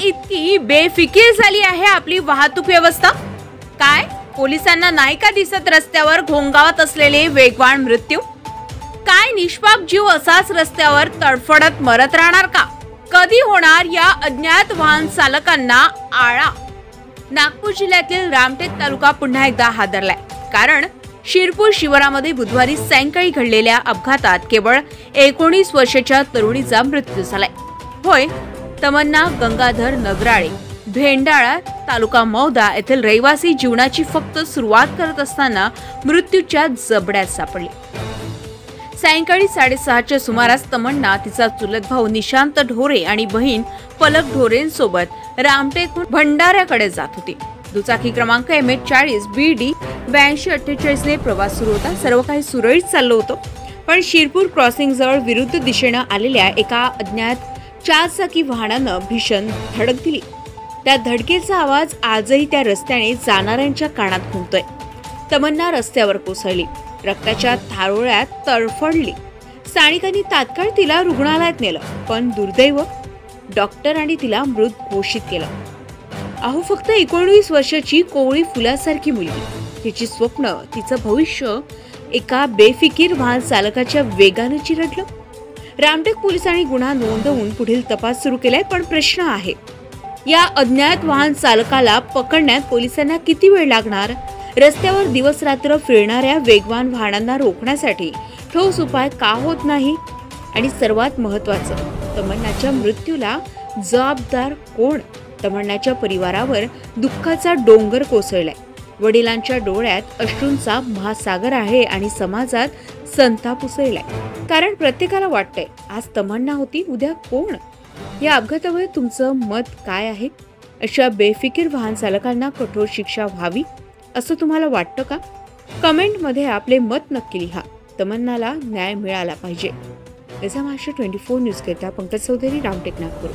इतकी बेफिकीर झाली आहे आपली वाहतूक व्यवस्था? काय पोलिसांना नाही का दिसत रस्त्यावर घोंगावत असलेले वेगवान मृत्यू? काय निष्पाप जीव असाच रस्त्यावर तडफडत मरत राहणार का? कधी होणार या अज्ञात वाहन चालकांना आळा? नागपूर जिल्ह्यातील रामटेक तालुका पुन्हा एकदा हादरलाय, कारण शिरपूर शिवारामध्ये बुधवारी सायंकाळी घडलेल्या अपघातात केवळ 19 वर्षाच्या तरुणीचा मृत्यू झालाय. होय, तमन्ना गंगाधर नगराळे, भेंडाळा तालुका मौदा येथील रहिवासी जीवनाची फक्त सुरुवात करत असताना मृत्यूच्या जबड्यात सापडली. सायंकाळी 6:30च्या सुमारास तमन्ना तिचा चुलत भाऊ निशांत ढोरे आणि बहीण पलक ढोरेंसोबत रामटेकहून भंडाऱ्याकडे जात होती. दुचाकी क्रमांक MH40 BD 8248 ने प्रवास सुरू होता. सर्व काही सुरळीत चाललं होतं, पण शिरपूर क्रॉसिंग जवळ विरुद्ध दिशेनं आलेल्या एका अज्ञात 4 चाकी वाहनानं भीषण धडक दिली. त्या धडकेचा आवाज आजही त्या रस्त्याने जाणाऱ्यांच्या कानात घुमतोय. तमन्ना रस्त्यावर कोसळली, रक्ताच्या थारोळ्यात तडफडली. स्थानिकांनी तात्काळ तिला रुग्णालयात नेलं, पण दुर्दैव, डॉक्टरांनी तिला मृत घोषित केलं. अहो, फक्त 19 वर्षाची कोवळी फुलासारखी मुलगी, तिची स्वप्न, तिचं भविष्य एका बेफिकीर वाहन चालकाच्या वेगानं चिरडलं. रामटेक पोलिसांनी गुन्हा नोंदवून पुढील तपास सुरू केलाय, पण प्रश्न आहे, या अज्ञात वाहन चालकाला पकडण्यात पोलिसांना किती वेळ लागणार? रस्त्यावर दिवस रात्र फिरणाऱ्या वेगवान वाहनांना रोखण्यासाठी ठोस उपाय का होत नाही? आणि सर्वात महत्त्वाचं, तमन्नाच्या मृत्यूला जबाबदार कोण? तमन्नाच्या परिवारावर दुःखाचा डोंगर कोसळलाय. वडिलांच्या डोळ्यात अश्रूंचा महासागर आहे आणि समाजात संताप उसळलाय. कारण प्रत्येकाला वाटतंय, आज तमन्ना होती, उद्या कोण? या अपघातावर तुमचं मत काय आहे? अशा बेफिकीर वाहन चालकांना कठोर शिक्षा व्हावी असं तुम्हाला वाटतं का? कमेंटमध्ये आपले मत नक्की लिहा. तमन्नाला न्याय मिळाला पाहिजे. महाराष्ट्र 24 न्यूज करता पंकज चौधरी, रामटेक, नागपूर.